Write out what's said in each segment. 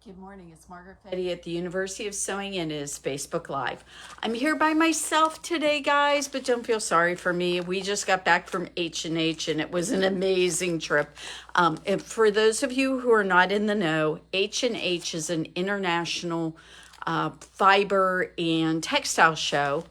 Good morning, it's Margaret at the University of Sewing and it is Facebook Live. I'm here by myself today, guys, but don't feel sorry for me. We just got back from H&H and it was an amazing trip. And for those of you who are not in the know, H&H is an international fiber and textile show.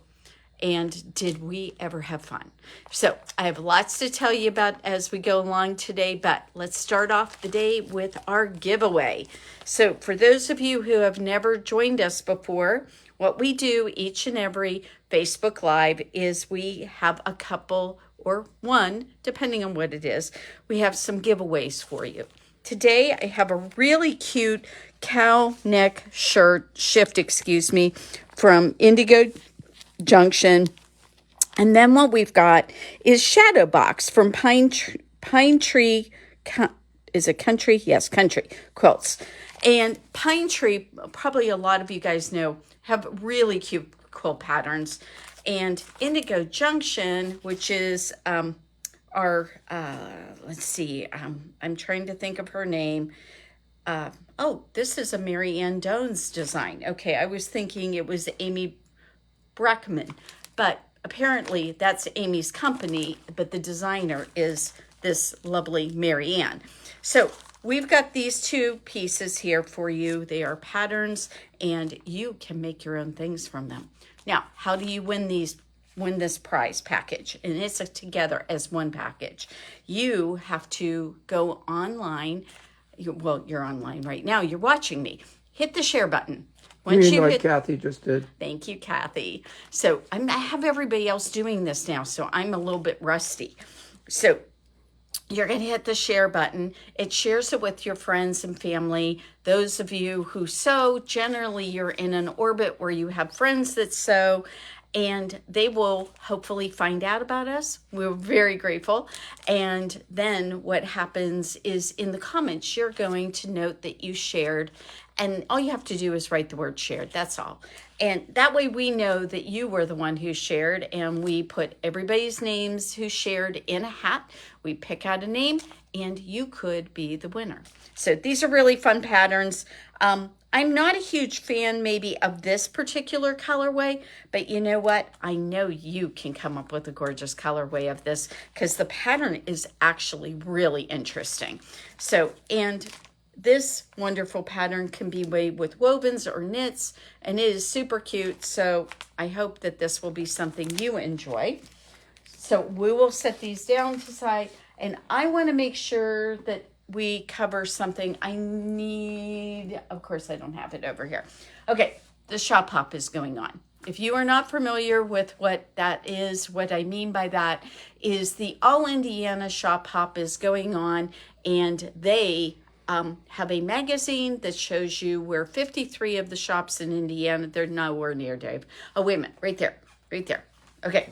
And did we ever have fun? So I have lots to tell you about as we go along today, but let's start off the day with our giveaway. So for those of you who have never joined us before, what we do each and every Facebook Live is we have a couple or one, depending on what it is, we have some giveaways for you. Today I have a really cute cow neck shift, from Indigo Junction. And then what we've got is Shadow Box from Pine Tree, is it Country? Yes, Country Quilts. And Pine Tree, probably a lot of you guys know, have really cute quilt patterns. And Indigo Junction, which is our, let's see, I'm trying to think of her name. This is a Mary Ann Doan's design. Okay, I was thinking it was Amy Breckman, but apparently that's Amy's company, but the designer is this lovely Mary Ann. So we've got these two pieces here for you. They are patterns and you can make your own things from them. Now, how do you win this prize package? And it's together as one package. You have to go online. You're online right now. You're watching me. Hit the share button. Kathy just did. Thank you, Kathy. So I have everybody else doing this now, so I'm a little bit rusty. So you're going to hit the share button. It shares it with your friends and family. Those of you who sew, generally you're in an orbit where you have friends that sew, and they will hopefully find out about us. We're very grateful. And then what happens is in the comments, you're going to note that you shared. And all you have to do is write the word shared. That's all. And that way we know that you were the one who shared. And we put everybody's names who shared in a hat. We pick out a name and you could be the winner. So these are really fun patterns. I'm not a huge fan maybe of this particular colorway, but you know what? I know you can come up with a gorgeous colorway of this because the pattern is actually really interesting. So, and this wonderful pattern can be made with wovens or knits, and it is super cute. So I hope that this will be something you enjoy. So we will set these down to the side, and I want to make sure that we cover something I need. Of course, I don't have it over here. Okay, the shop hop is going on. If you are not familiar with what that is, what I mean by that is the All Indiana shop hop is going on, and they have a magazine that shows you where 53 of the shops in Indiana, they're nowhere near, Dave. Oh, wait a minute, right there. Okay,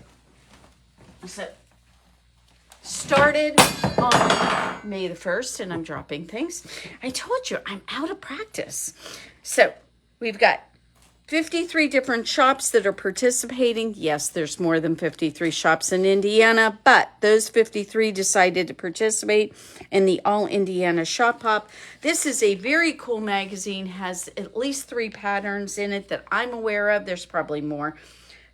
so started on May the 1st, and I'm dropping things. I told you, I'm out of practice. So we've got 53 different shops that are participating. Yes, there's more than 53 shops in Indiana, but those 53 decided to participate in the All Indiana Shop Hop. This is a very cool magazine, has at least 3 patterns in it that I'm aware of. There's probably more.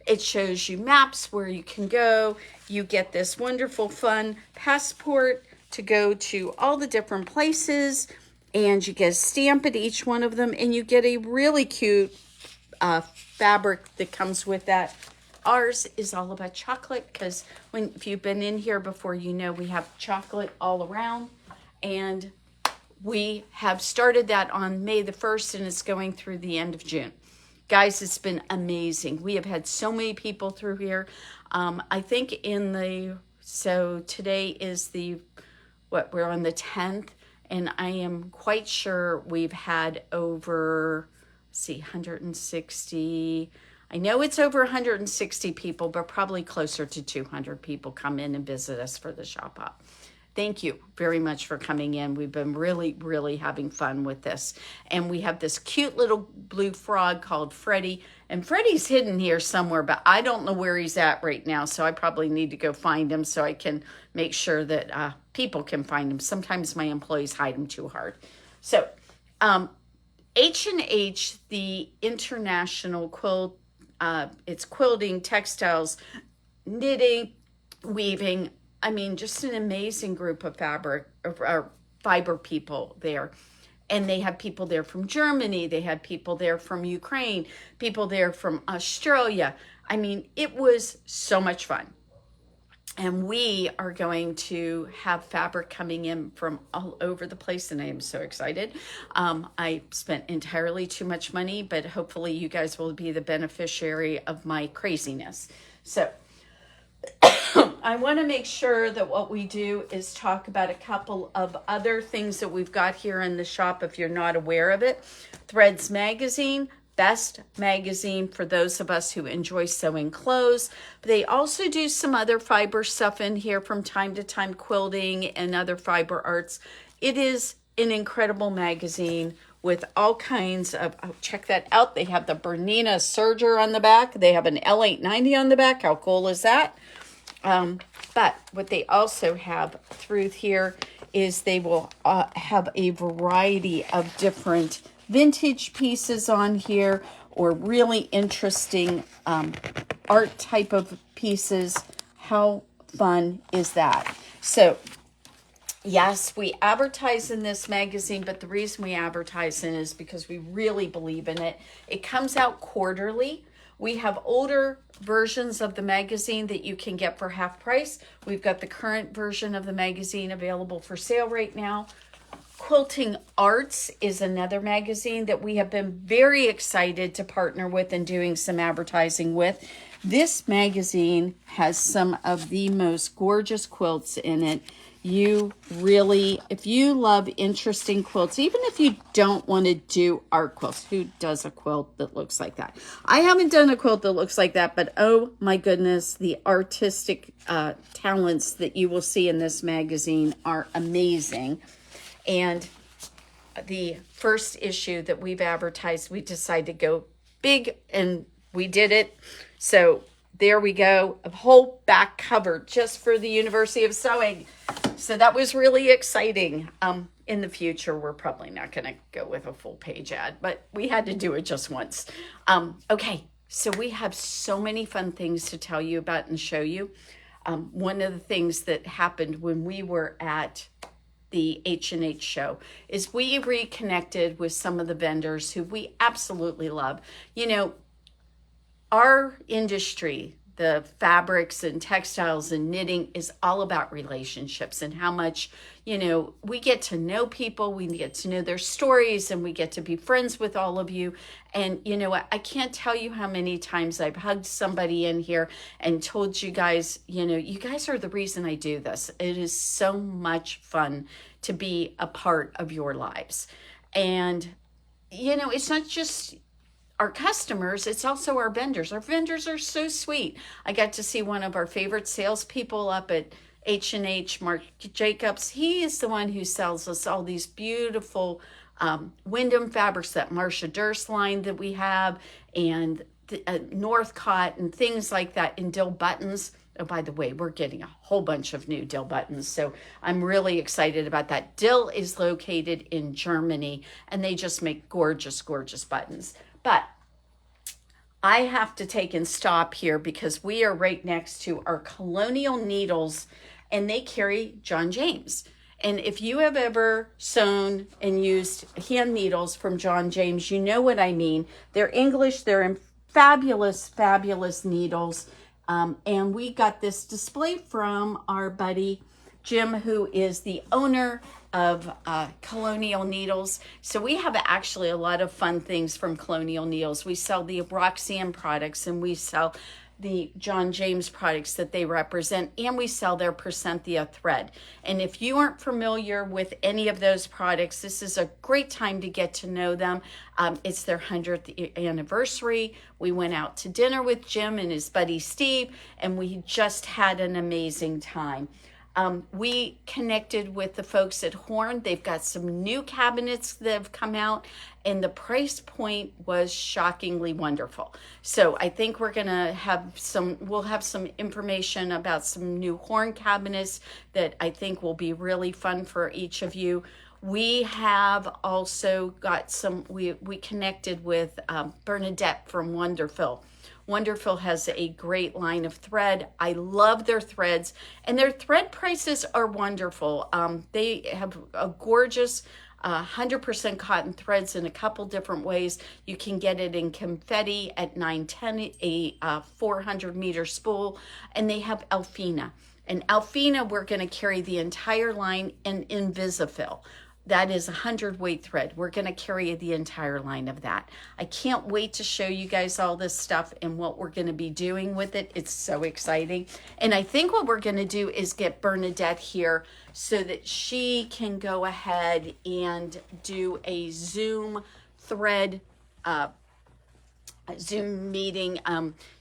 It shows you maps where you can go. You get this wonderful, fun passport to go to all the different places, and you get a stamp at each one of them, and you get a really cute fabric that comes with that. Ours is all about chocolate because if you've been in here before, you know we have chocolate all around, and we have started that on May the 1st, and it's going through the end of June. Guys, it's been amazing. We have had so many people through here. I think so today is we're on the 10th, and I am quite sure we've had over, 160. I know it's over 160 people, but probably closer to 200 people come in and visit us for the shop hop. Thank you very much for coming in. We've been really, really having fun with this. And we have this cute little blue frog called Freddie. And Freddie's hidden here somewhere, but I don't know where he's at right now. So I probably need to go find him so I can make sure that people can find him. Sometimes my employees hide him too hard. So H&H, the international quilt, it's quilting, textiles, knitting, weaving. I mean, just an amazing group of fiber people there. And they have people there from Germany. They had people there from Ukraine, people there from Australia. I mean, it was so much fun. And we are going to have fabric coming in from all over the place, and I am so excited. I spent entirely too much money, but hopefully you guys will be the beneficiary of my craziness. So I want to make sure that what we do is talk about a couple of other things that we've got here in the shop if you're not aware of it. Threads Magazine, best magazine for those of us who enjoy sewing clothes. They also do some other fiber stuff in here from time to time, quilting and other fiber arts. It is an incredible magazine with all kinds of, oh, check that out. They have the Bernina Serger on the back. They have an L890 on the back. How cool is that? But what they also have through here is they will have a variety of different vintage pieces on here, or really interesting art type of pieces. How fun is that? So yes, we advertise in this magazine, but the reason we advertise in it is because we really believe in it. It comes out quarterly. We have older versions of the magazine that you can get for half price. We've got the current version of the magazine available for sale right now. Quilting Arts is another magazine that we have been very excited to partner with and doing some advertising with. This magazine has some of the most gorgeous quilts in it. You really, if you love interesting quilts, even if you don't want to do art quilts, who does a quilt that looks like that? I haven't done a quilt that looks like that, but oh my goodness, the artistic talents that you will see in this magazine are amazing. And the first issue that we've advertised, we decided to go big, and we did it. So there we go, a whole back cover just for the University of Sewing. So that was really exciting. In the future, we're probably not going to go with a full page ad, but we had to do it just once. Okay, so we have so many fun things to tell you about and show you. One of the things that happened when we were at the H&H show is we reconnected with some of the vendors who we absolutely love. You know, our industry, the fabrics and textiles and knitting, is all about relationships and how much, you know, we get to know people, we get to know their stories, and we get to be friends with all of you. And you know what, I can't tell you how many times I've hugged somebody in here and told you guys, you know, you guys are the reason I do this. It is so much fun to be a part of your lives. And, you know, it's not just our customers, it's also our vendors. Our vendors are so sweet. I got to see one of our favorite salespeople up at H&H, Mark Jacobs. He is the one who sells us all these beautiful Wyndham fabrics, that Marcia Durst line that we have, and Northcott and things like that, and dill buttons. Oh, by the way, we're getting a whole bunch of new dill buttons, so I'm really excited about that. Dill is located in Germany, and they just make gorgeous, gorgeous buttons. But I have to take and stop here because we are right next to our Colonial Needles, and they carry John James. And if you have ever sewn and used hand needles from John James, you know what I mean. They're English, they're fabulous, fabulous needles. And we got this display from our buddy Jim, who is the owner of Colonial Needles. So we have actually a lot of fun things from Colonial Needles. We sell the Roxanne products, and we sell the John James products that they represent, and we sell their Percentia thread. And if you aren't familiar with any of those products, this is a great time to get to know them. It's their 100th anniversary. We went out to dinner with Jim and his buddy Steve, and we just had an amazing time. We connected with the folks at Horn. They've got some new cabinets that have come out, and the price point was shockingly wonderful. So I think we're going to have we'll have some information about some new Horn cabinets that I think will be really fun for each of you. We have also got we connected with Bernadette from Wonderful. Wonderful has a great line of thread. I love their threads, and their thread prices are wonderful. They have a gorgeous 100% cotton threads in a couple different ways. You can get it in confetti at 910, a 400-meter spool, and they have Elfina. And Elfina, we're going to carry the entire line in Invisifil. That is a 100-weight thread. We're going to carry the entire line of that. I can't wait to show you guys all this stuff and what we're going to be doing with it. It's so exciting. And I think what we're going to do is get Bernadette here so that she can go ahead and do a Zoom thread Zoom meeting,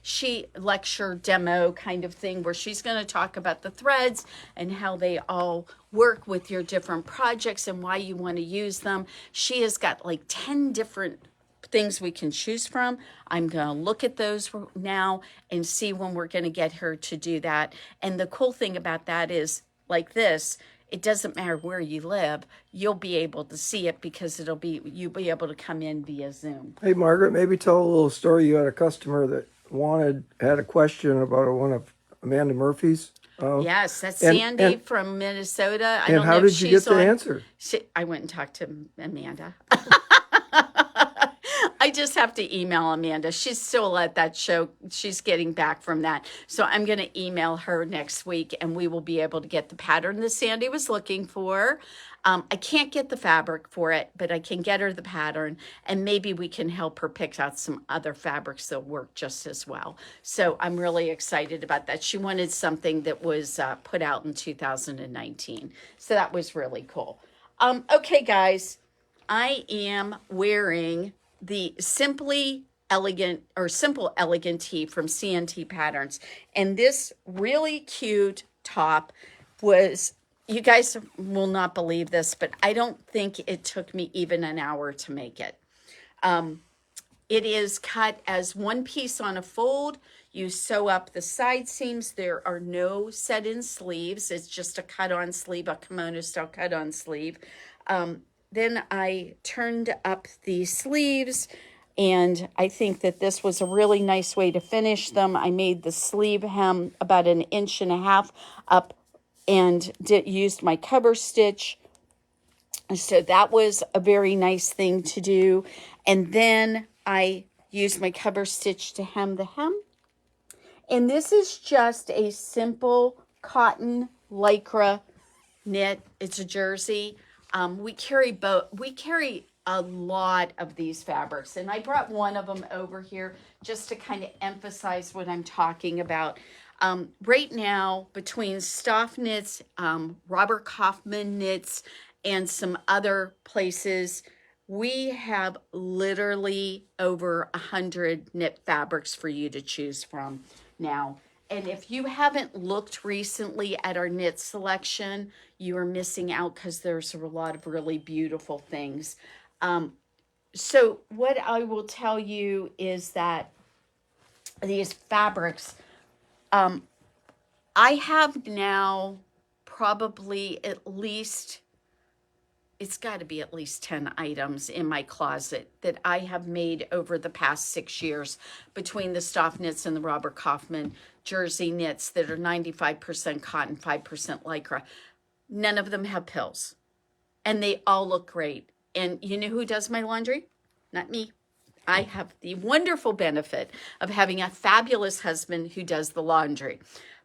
she lecture demo kind of thing where she's going to talk about the threads and how they all work with your different projects and why you want to use them. She has got like 10 different things we can choose from. I'm going to look at those now and see when we're going to get her to do that. And the cool thing about that is like this, it doesn't matter where you live, you'll be able to see it because you'll be able to come in via Zoom. Hey, Margaret, maybe tell a little story. You had a customer that had a question about one of Amanda Murphy's. Yes, that's Sandy from Minnesota. I don't know how did you get the answer? I went and talked to Amanda. I just have to email Amanda. She's still at that show. She's getting back from that. So I'm going to email her next week and we will be able to get the pattern that Sandy was looking for. I can't get the fabric for it, but I can get her the pattern and maybe we can help her pick out some other fabrics that work just as well. So I'm really excited about that. She wanted something that was put out in 2019. So that was really cool. Okay, guys, I am wearing the Simple Elegant tee from CNT Patterns. And this really cute top was, you guys will not believe this, but I don't think it took me even an hour to make it. It is cut as one piece on a fold. You sew up the side seams. There are no set-in sleeves. It's just a cut-on sleeve, a kimono-style cut-on sleeve. Then I turned up the sleeves, and I think that this was a really nice way to finish them. I made the sleeve hem about 1.5 inches up and used my cover stitch. So that was a very nice thing to do. And then I used my cover stitch to hem the hem. And this is just a simple cotton lycra knit. It's a jersey. We carry a lot of these fabrics, and I brought one of them over here just to kind of emphasize what I'm talking about. Right now, between Stoff Knits, Robert Kaufman Knits, and some other places, we have literally over 100 knit fabrics for you to choose from now. And if you haven't looked recently at our knit selection, you are missing out because there's a lot of really beautiful things. So what I will tell you is that these fabrics, I have now probably it's got to be at least 10 items in my closet that I have made over the past 6 years between the Stoff Knits and the Robert Kaufman jersey knits that are 95% cotton, 5% lycra. None of them have pills, and they all look great. And you know who does my laundry? Not me. I have the wonderful benefit of having a fabulous husband who does the laundry.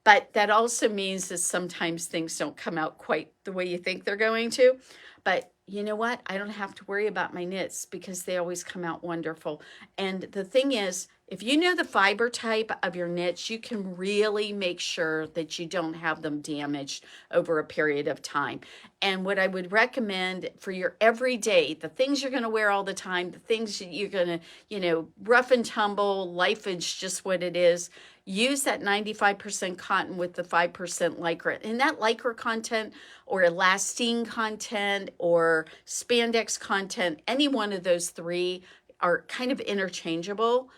But that also means that sometimes things don't come out quite the way you think they're going to. But you know what? I don't have to worry about my knits because they always come out wonderful. And the thing is, if you know the fiber type of your knits, you can really make sure that you don't have them damaged over a period of time. And what I would recommend for your everyday, the things you're going to wear all the time, the things that you're going to, rough and tumble, life is just what it is. Use that 95% cotton with the 5% lycra. And that lycra content or elastane content or spandex content, any one of those three are kind of interchangeable.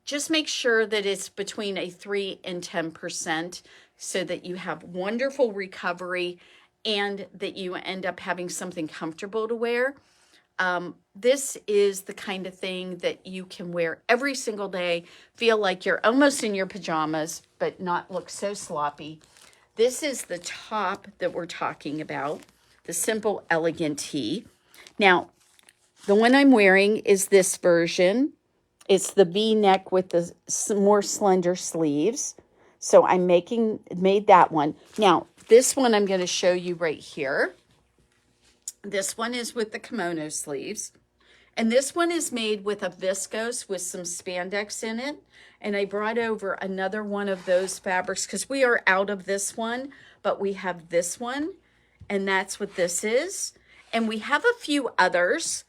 Just make sure that it's between a 3 and 10% so that you have wonderful recovery and that you end up having something comfortable to wear. This is the kind of thing that you can wear every single day, feel like you're almost in your pajamas, but not look so sloppy. This is the top that we're talking about, the Simple Elegant Tee. Now, the one I'm wearing is this version. It's the V-neck with the more slender sleeves. So I made that one. Now, this one I'm going to show you right here. This one is with the kimono sleeves. And this one is made with a viscose with some spandex in it. And I brought over another one of those fabrics because we are out of this one, but we have this one. And that's what this is. And we have a few others.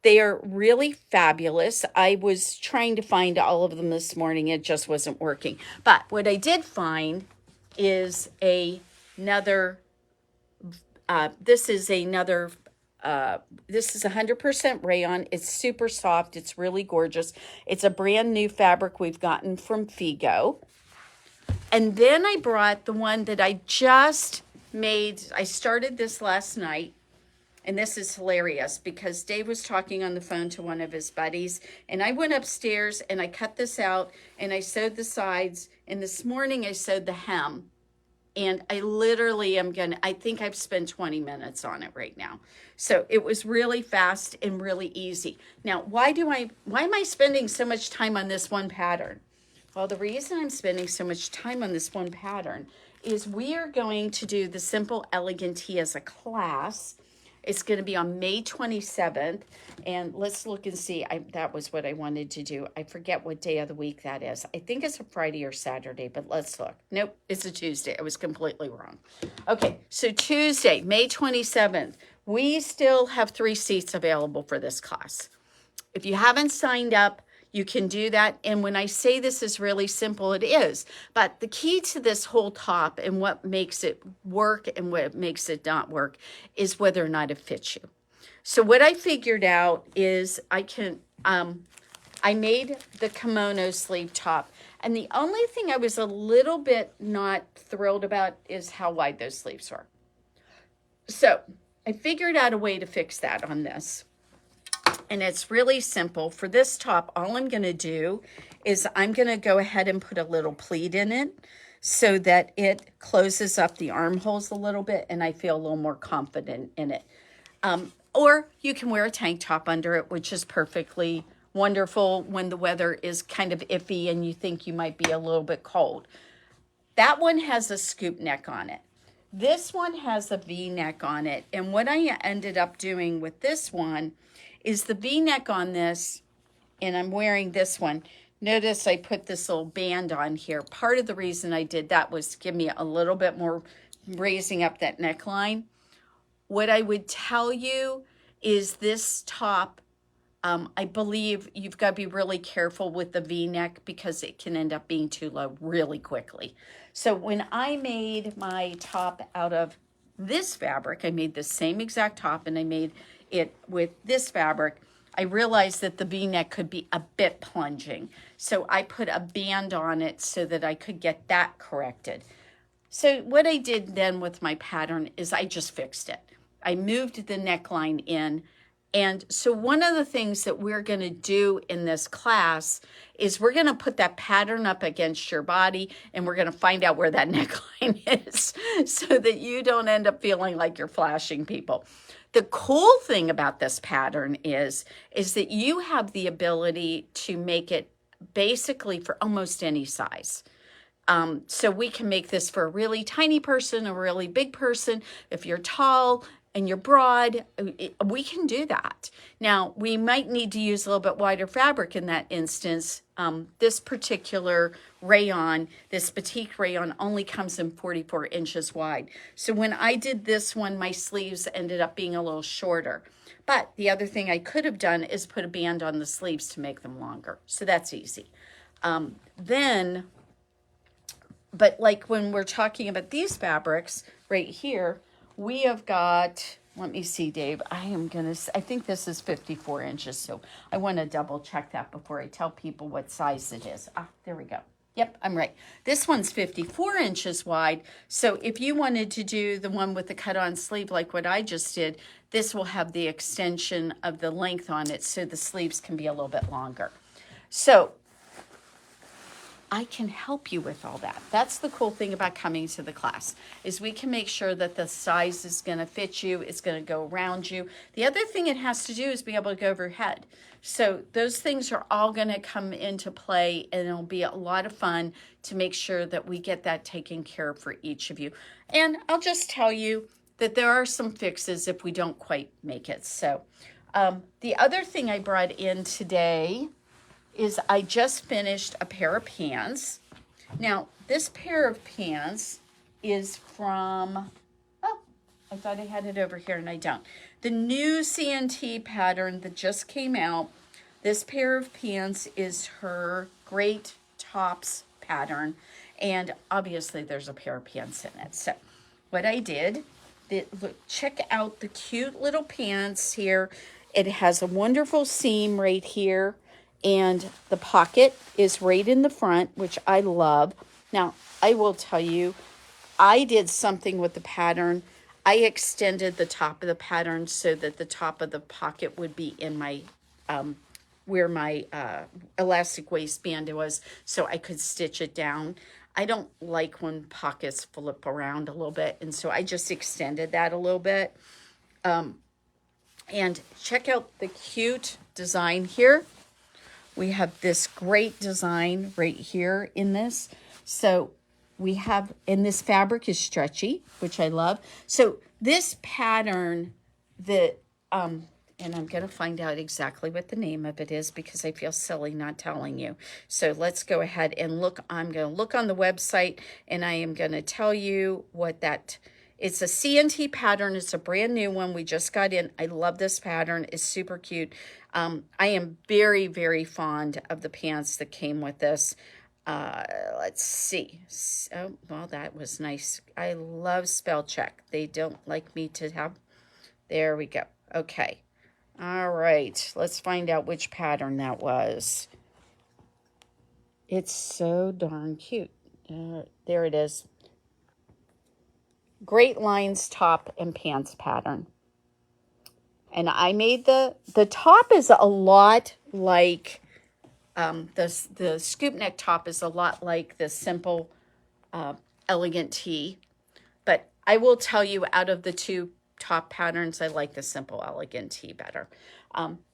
They are really fabulous. I was trying to find all of them this morning. It just wasn't working. But what I did find is another, this is 100% rayon. It's super soft. It's really gorgeous. It's a brand new fabric we've gotten from Figo. And then I brought the one that I just made. I started this last night. And this is hilarious because Dave was talking on the phone to one of his buddies, and I went upstairs and I cut this out and I sewed the sides. And this morning I sewed the hem, and I literally I think I've spent 20 minutes on it right now. So it was really fast and really easy. Now, why am I spending so much time on this one pattern? Well, the reason I'm spending so much time on this one pattern is we are going to do the Simple Elegant Tee as a class. It's going to be on May 27th, and let's look and see. That was what I wanted to do. I forget what day of the week that is. I think it's a Friday or Saturday, but let's look. Nope, it's a Tuesday. I was completely wrong. Okay, so Tuesday, May 27th, we still have 3 seats available for this class. If you haven't signed up, you can do that. And when I say this is really simple, it is. But the key to this whole top and what makes it work and what makes it not work is whether or not it fits you. So what I figured out is I made the kimono sleeve top. And the only thing I was a little bit not thrilled about is how wide those sleeves were. So I figured out a way to fix that on this. And it's really simple. For this top, all I'm going to do is I'm going to go ahead and put a little pleat in it so that it closes up the armholes a little bit and I feel a little more confident in it. Or you can wear a tank top under it, which is perfectly wonderful when the weather is kind of iffy and you think you might be a little bit cold. That one has a scoop neck on it. This one has a V-neck on it. And what I ended up doing with this one is the V-neck on this, and I'm wearing this one. Notice I put this little band on here. Part of the reason I did that was to give me a little bit more raising up that neckline. What I would tell you is this top, I believe you've got to be really careful with the V-neck because it can end up being too low really quickly. So when I made my top out of this fabric, I made the same exact top and I made it with this fabric, I realized that the V-neck could be a bit plunging. So I put a band on it so that I could get that corrected. So what I did then with my pattern is I just fixed it. I moved the neckline in. And so one of the things that we're going to do in this class is we're going to put that pattern up against your body and we're going to find out where that neckline is so that you don't end up feeling like you're flashing people. The cool thing about this pattern is that you have the ability to make it basically for almost any size. So we can make this for a really tiny person, a really big person. If you're tall and you're broad, we can do that. Now, we might need to use a little bit wider fabric in that instance. This particular rayon, this batik rayon, only comes in 44 inches wide. So when I did this one, my sleeves ended up being a little shorter. But the other thing I could have done is put a band on the sleeves to make them longer. So that's easy. But like when we're talking about these fabrics right here, we have got, let me see, Dave, I think this is 54 inches. So I want to double check that before I tell people what size it is. There we go. Yep, I'm right. This one's 54 inches wide. So if you wanted to do the one with the cut-on sleeve like what I just did, this will have the extension of the length on it so the sleeves can be a little bit longer. So I can help you with all that. That's the cool thing about coming to the class, is we can make sure that the size is going to fit you, it's going to go around you. The other thing it has to do is be able to go over your head. So those things are all going to come into play, and it'll be a lot of fun to make sure that we get that taken care of for each of you. And I'll just tell you that there are some fixes if we don't quite make it. So the other thing I brought in today is I just finished a pair of pants. Now, this pair of pants is from, oh, I thought I had it over here and I don't. The new CNT pattern that just came out. This pair of pants is her Great Tops pattern. And obviously there's a pair of pants in it. So what I did, look, check out the cute little pants here. It has a wonderful seam right here. And the pocket is right in the front, which I love. Now, I will tell you, I did something with the pattern. I extended the top of the pattern so that the top of the pocket would be in my, where my elastic waistband was, so I could stitch it down. I don't like when pockets flip around a little bit, and so I just extended that a little bit. And check out the cute design here. We have this great design right here in this. So we have, and this fabric is stretchy, which I love. So this pattern that, and I'm going to find out exactly what the name of it is because I feel silly not telling you. So let's go ahead and look. I'm going to look on the website and I am going to tell you what that. It's a CNT pattern. It's a brand new one. We just got in. I love this pattern. It's super cute. I am very, very fond of the pants that came with this. Let's see. Oh, well, that was nice. I love spell check. They don't like me to have. There we go. Okay. All right. Let's find out which pattern that was. It's so darn cute. There it is. Great Lines top and pants pattern. And I made the top is a lot like, the scoop neck top is a lot like the simple elegant tee. But I will tell you, out of the two top patterns, I like the simple elegant tee better.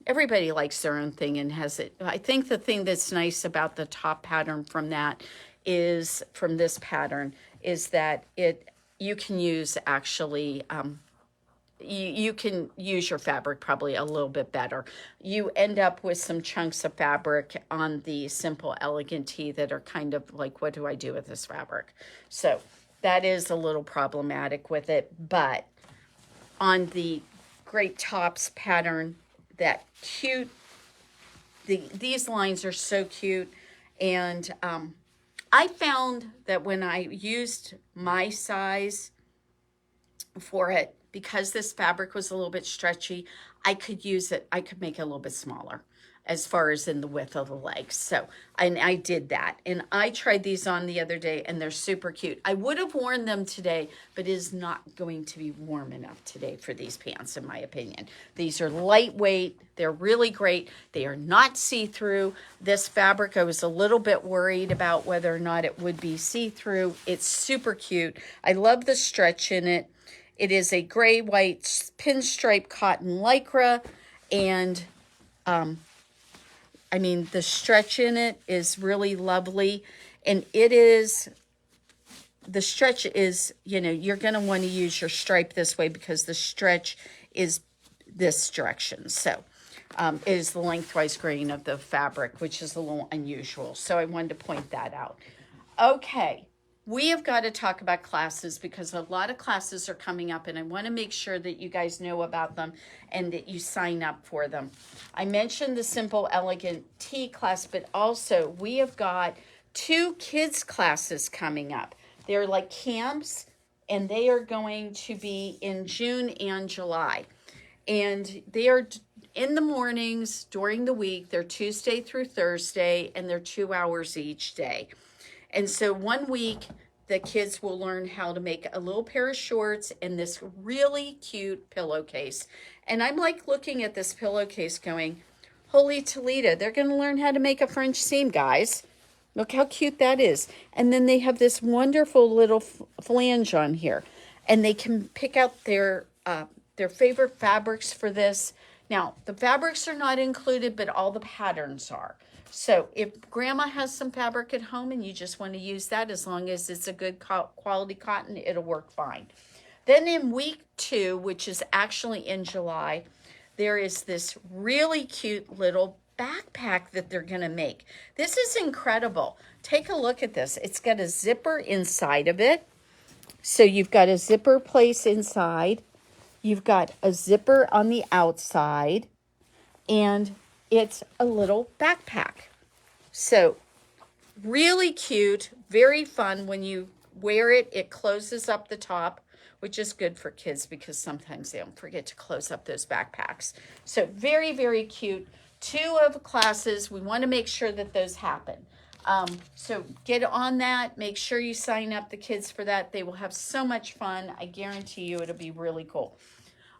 Everybody likes their own thing and has it. I think the thing that's nice about the top pattern from this pattern is that you can use actually, you can use your fabric probably a little bit better. You end up with some chunks of fabric on the simple elegant tee that are kind of like, what do I do with this fabric? So that is a little problematic with it. But on the Great Tops pattern, that cute, these lines are so cute. And I found that when I used my size for it, because this fabric was a little bit stretchy, I could use it, I could make it a little bit smaller as far as in the width of the legs. So, and I did that. And I tried these on the other day and they're super cute. I would have worn them today, but it is not going to be warm enough today for these pants, in my opinion. These are lightweight. They're really great. They are not see-through. This fabric, I was a little bit worried about whether or not it would be see-through. It's super cute. I love the stretch in it. It is a gray-white pinstripe cotton lycra, and I mean, the stretch in it is really lovely, and the stretch is, you're going to want to use your stripe this way because the stretch is this direction. So it is the lengthwise grain of the fabric, which is a little unusual. So I wanted to point that out. Okay. We have got to talk about classes because a lot of classes are coming up and I want to make sure that you guys know about them and that you sign up for them. I mentioned the Simple Elegant Tee class, but also we have got 2 kids classes coming up. They're like camps and they are going to be in June and July. And they are in the mornings during the week. They're Tuesday through Thursday and they're 2 hours each day. And so 1 week, the kids will learn how to make a little pair of shorts and this really cute pillowcase. And I'm like looking at this pillowcase going, holy Toledo, they're going to learn how to make a French seam, guys. Look how cute that is. And then they have this wonderful little flange on here. And they can pick out their favorite fabrics for this. Now, the fabrics are not included, but all the patterns are. So if grandma has some fabric at home and you just want to use that, as long as it's a good quality cotton, it'll work fine. Then in week 2, which is actually in July, there is this really cute little backpack that they're going to make. This is incredible. Take a look at this. It's got a zipper inside of it. So you've got a zipper place inside. You've got a zipper on the outside. And it's a little backpack. So really cute, very fun. When you wear it, it closes up the top, which is good for kids because sometimes they don't forget to close up those backpacks. So very, very cute. 2 of classes. We want to make sure that those happen. So get on that. Make sure you sign up the kids for that. They will have so much fun. I guarantee you it'll be really cool.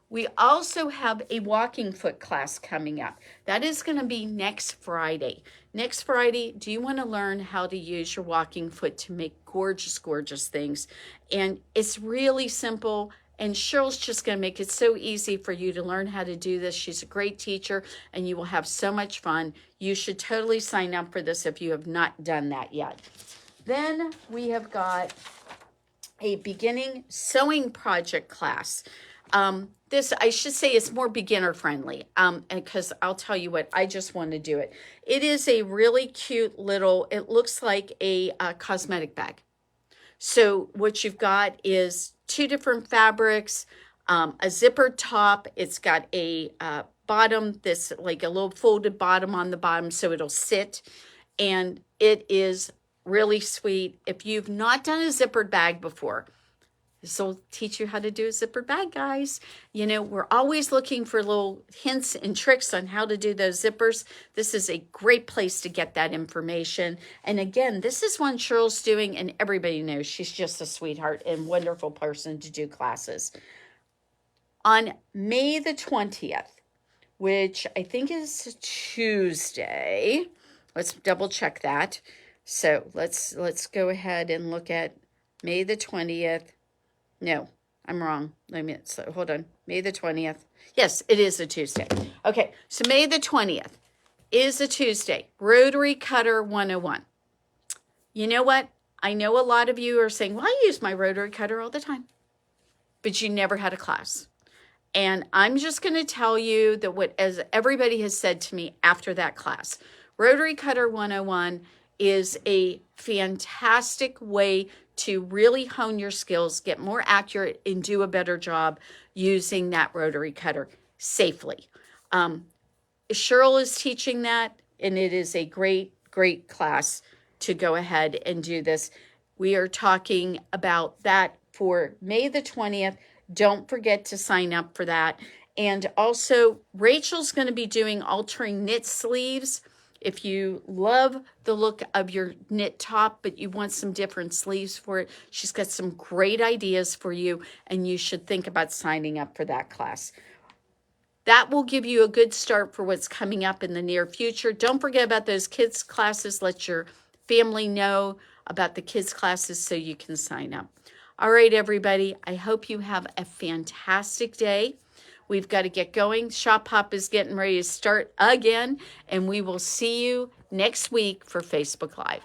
We also have a walking foot class coming up. That is going to be next Friday. Next Friday, do you want to learn how to use your walking foot to make gorgeous, gorgeous things? And it's really simple. And Cheryl's just going to make it so easy for you to learn how to do this. She's a great teacher, and you will have so much fun. You should totally sign up for this if you have not done that yet. Then we have got a beginning sewing project class. This, I should say, is more beginner friendly, because I'll tell you what, I just want to do it. It is a really cute little, it looks like a cosmetic bag. So what you've got is 2 different fabrics, a zippered top. It's got a bottom, this like a little folded bottom on the bottom so it'll sit. And it is really sweet. If you've not done a zippered bag before, this will teach you how to do a zippered bag, guys. You know, we're always looking for little hints and tricks on how to do those zippers. This is a great place to get that information. And again, this is one Cheryl's doing, and everybody knows she's just a sweetheart and wonderful person to do classes. On May the 20th, which I think is Tuesday, let's double check that. So let's go ahead and look at May the 20th. No, I'm wrong. Hold on. May the 20th. Yes, it is a Tuesday. Okay, so May the 20th is a Tuesday. Rotary Cutter 101. You know what? I know a lot of you are saying, well, I use my rotary cutter all the time. But you never had a class. And I'm just going to tell you that as everybody has said to me after that class, Rotary Cutter 101 is a fantastic way to really hone your skills, get more accurate, and do a better job using that rotary cutter safely. Cheryl is teaching that, and it is a great, great class to go ahead and do this. We are talking about that for May the 20th. Don't forget to sign up for that. And also, Rachel's going to be doing altering knit sleeves. If you love the look of your knit top, but you want some different sleeves for it, she's got some great ideas for you, and you should think about signing up for that class. That will give you a good start for what's coming up in the near future. Don't forget about those kids' classes. Let your family know about the kids' classes so you can sign up. All right, everybody, I hope you have a fantastic day. We've got to get going. Shop Hop is getting ready to start again, and we will see you next week for Facebook Live.